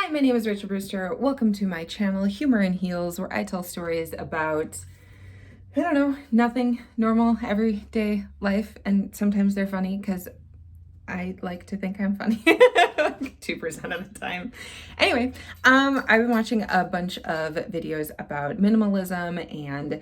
Hi, my name is Rachel Brewster. Welcome to my channel, Humor in Heels, where I tell stories about, I don't know, nothing, normal, everyday life, and sometimes they're funny because I like to think I'm funny, like 2% of the time. Anyway, I've been watching a bunch of videos about minimalism and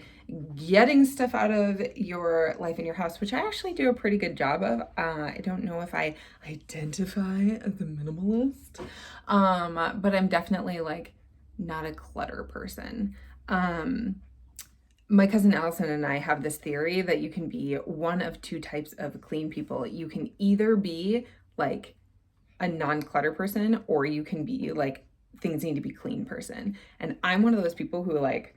getting stuff out of your life in your house, which I actually do a pretty good job of. I don't know if I identify as a minimalist, but I'm definitely like not a clutter person. My cousin Allison and I have this theory that you can be one of two types of clean people. You can either be like a non-clutter person, or you can be like things need to be clean person. And I'm one of those people who, like,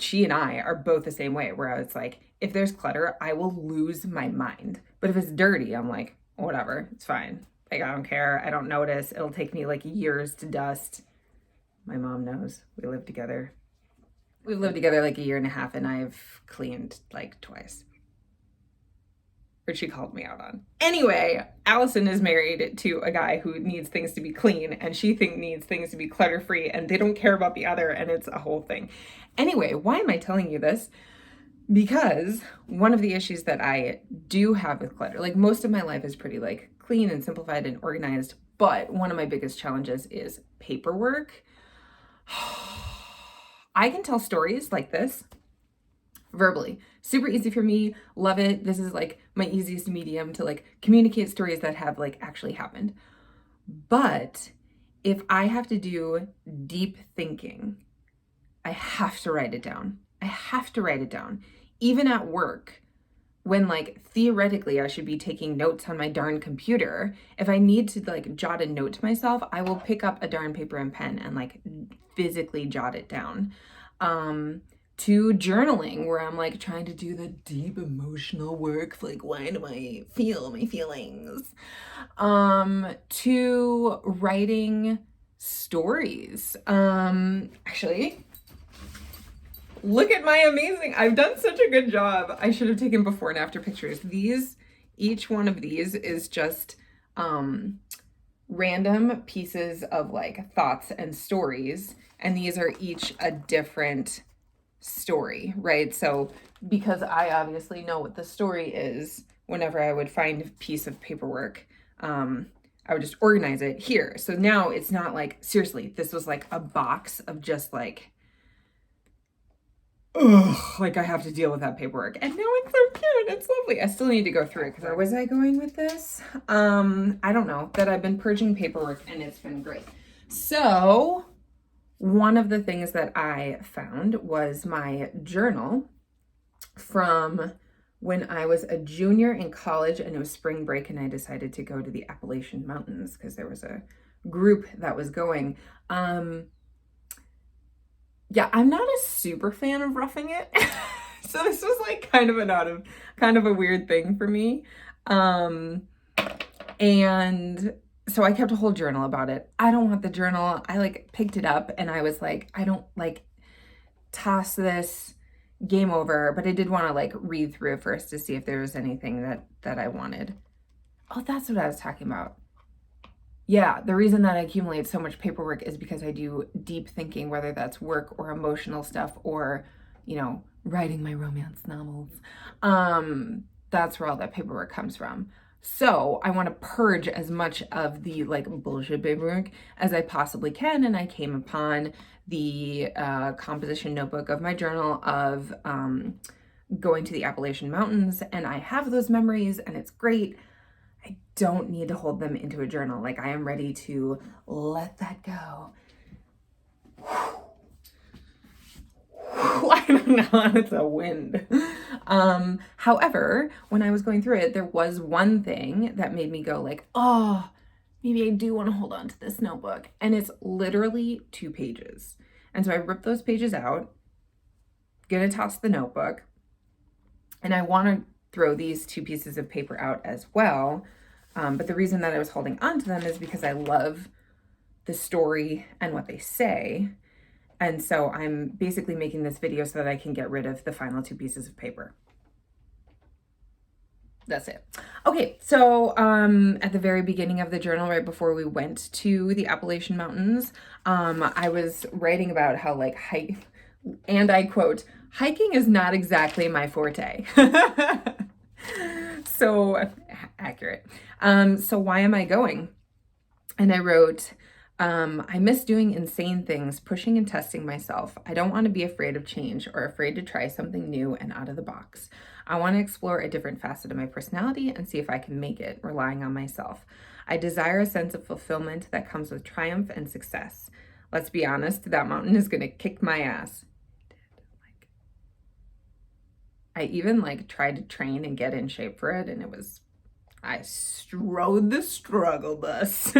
she and I are both the same way, where it's like, if there's clutter, I will lose my mind. But if it's dirty, I'm like, whatever, it's fine. Like, I don't care. I don't notice. It'll take me like years to dust. My mom knows. We live together. We've lived together like a year and a half, and I've cleaned like twice. Which she called me out on. Anyway, Allison is married to a guy who needs things to be clean, and she needs things to be clutter-free, and they don't care about the other, and it's a whole thing. Anyway, why am I telling you this? Because one of the issues that I do have with clutter, like most of my life is pretty like clean and simplified and organized, but one of my biggest challenges is paperwork. I can tell stories like this verbally. Super easy for me. Love it. This is like my easiest medium to like communicate stories that have like actually happened. But if I have to do deep thinking, I have to write it down. I have to write it down. Even at work, when like theoretically I should be taking notes on my darn computer, if I need to like jot a note to myself, I will pick up a darn paper and pen and like physically jot it down. To journaling, where I'm like trying to do the deep emotional work, like, why do I feel my feelings? To writing stories. Actually, look at my amazing, I've done such a good job. I should have taken before and after pictures. Each one of these is just random pieces of like thoughts and stories, and these are each a different story, right? So because I obviously know what the story is, whenever I would find a piece of paperwork, I would just organize it here. So now it's not like, seriously, this was like a box of just like, ugh, like I have to deal with that paperwork. And now it's so cute. It's lovely. I still need to go through it, because where was I going with this? I don't know, that I've been purging paperwork and it's been great. So one of the things that I found was my journal from when I was a junior in college, and it was spring break, and I decided to go to the Appalachian Mountains because there was a group that was going. Yeah, I'm not a super fan of roughing it. So this was like kind of a weird thing for me. And so I kept a whole journal about it. I don't want the journal. I like picked it up and I was like, I don't like toss this, game over, but I did want to like read through it first to see if there was anything that I wanted. Oh, that's what I was talking about. Yeah, the reason that I accumulate so much paperwork is because I do deep thinking, whether that's work or emotional stuff or, writing my romance novels. That's where all that paperwork comes from. So I want to purge as much of the like bullshit paperwork as I possibly can. And I came upon the composition notebook of my journal of going to the Appalachian Mountains, and I have those memories and it's great. I don't need to hold them into a journal. Like, I am ready to let that go. I don't know, it's a wind. However, when I was going through it, there was one thing that made me go like, oh, maybe I do want to hold on to this notebook. And it's literally 2 pages. And so I ripped those pages out, gonna toss the notebook, and I want to throw these 2 pieces of paper out as well. But the reason that I was holding on to them is because I love the story and what they say. And so I'm basically making this video so that I can get rid of the final 2 pieces of paper. That's it. Okay, so at the very beginning of the journal, right before we went to the Appalachian Mountains, I was writing about how like and I quote, hiking is not exactly my forte. So accurate. So why am I going? And I wrote, I miss doing insane things, pushing and testing myself. I don't want to be afraid of change or afraid to try something new and out of the box. I want to explore a different facet of my personality and see if I can make it, relying on myself. I desire a sense of fulfillment that comes with triumph and success. Let's be honest, that mountain is going to kick my ass. I even like tried to train and get in shape for it, and I rode the struggle bus.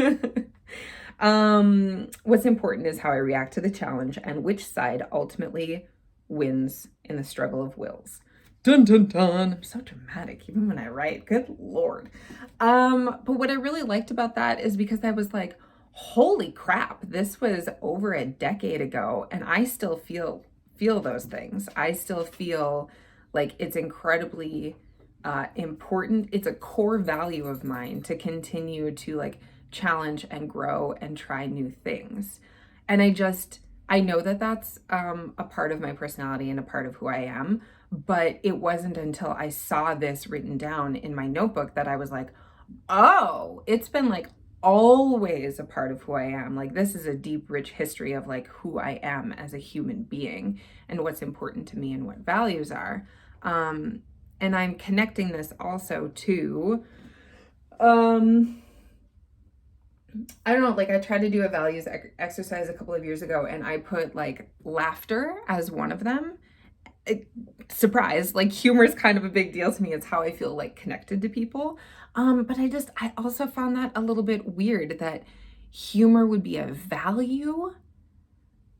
What's important is how I react to the challenge and which side ultimately wins in the struggle of wills. Dun dun dun. I'm so dramatic, even when I write. Good Lord. But what I really liked about that is because I was like, holy crap, this was over a decade ago, and I still feel those things. I still feel like it's incredibly important. It's a core value of mine to continue to like challenge and grow and try new things. And I know that that's a part of my personality and a part of who I am. But it wasn't until I saw this written down in my notebook that I was like, oh, it's been like always a part of who I am. Like this is a deep, rich history of like who I am as a human being and what's important to me and what values are. And I'm connecting this also to, I don't know, like I tried to do a values exercise a couple of years ago and I put like laughter as one of them. Surprise, like humor is kind of a big deal to me. It's how I feel like connected to people. But I also found that a little bit weird that humor would be a value.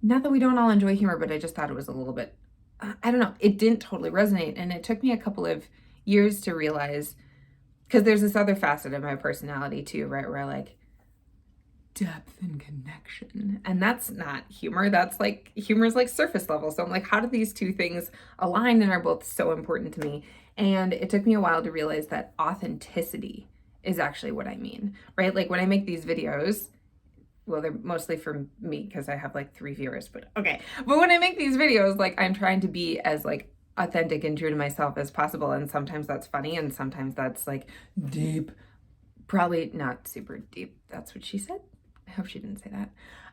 Not that we don't all enjoy humor, but I just thought it was a little bit, I don't know, it didn't totally resonate. And it took me a couple of years to realize, because there's this other facet of my personality too, right? Where I like depth and connection. And that's not humor. That's like, humor is like surface level. So I'm like, how do these two things align and are both so important to me? And it took me a while to realize that authenticity is actually what I mean, right? Like when I make these videos, well, they're mostly for me because I have like 3 viewers, but okay. But when I make these videos, like I'm trying to be as like authentic and true to myself as possible. And sometimes that's funny and sometimes that's like deep, probably not super deep. That's what she said. I hope she didn't say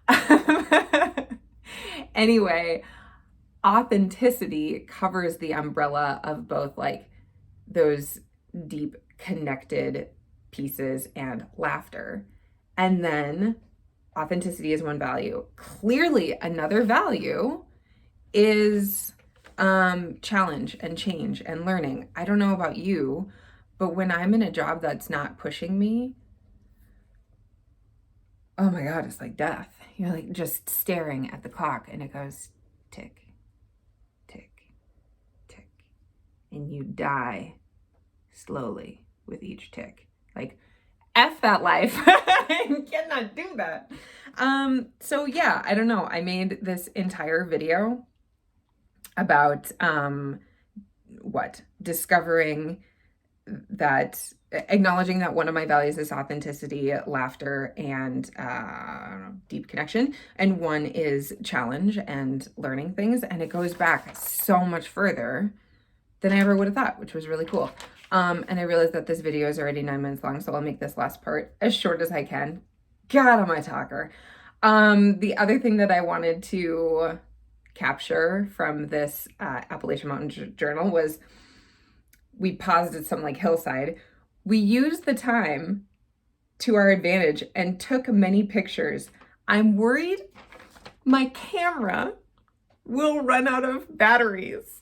that. Anyway, authenticity covers the umbrella of both like those deep connected pieces and laughter. And then authenticity is one value. Clearly, another value is challenge and change and learning. I don't know about you, but when I'm in a job that's not pushing me, oh my God, it's like death. You're like just staring at the clock and it goes tick, tick, tick. And you die slowly with each tick. Like, F that life. I cannot do that. So yeah, I don't know. I made this entire video about discovering that, acknowledging that one of my values is authenticity, laughter, and deep connection, and one is challenge and learning things. And it goes back so much further than I ever would have thought, which was really cool. And I realized that this video is already 9 minutes long, so I'll make this last part as short as I can. God, am I talker. The other thing that I wanted to capture from this Appalachian Mountain journal was we paused at some like hillside. We used the time to our advantage and took many pictures. I'm worried my camera will run out of batteries.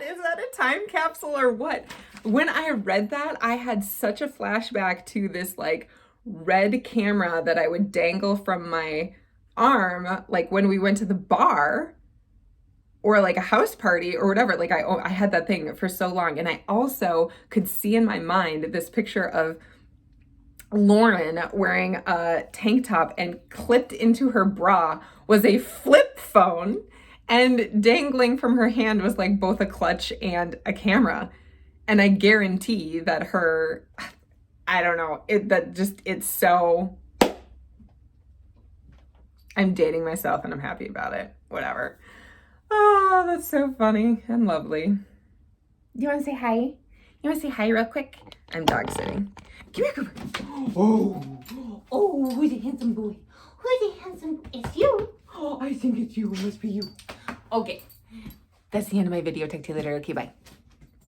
Is that a time capsule or what? When I read that, I had such a flashback to this like red camera that I would dangle from my arm, like when we went to the bar or like a house party or whatever. Like I had that thing for so long. And I also could see in my mind this picture of Lauren wearing a tank top and clipped into her bra was a flip phone. And dangling from her hand was like both a clutch and a camera. And I guarantee that her, I don't know, it's so, I'm dating myself and I'm happy about it. Whatever. Oh, that's so funny and lovely. You want to say hi? You want to say hi real quick? I'm dog sitting. Come here, Cooper. Oh, who's a handsome boy? Who's a handsome boy? It's you. Oh, I think it's you. It must be you. Okay. That's the end of my video. Talk to you later. Okay, bye.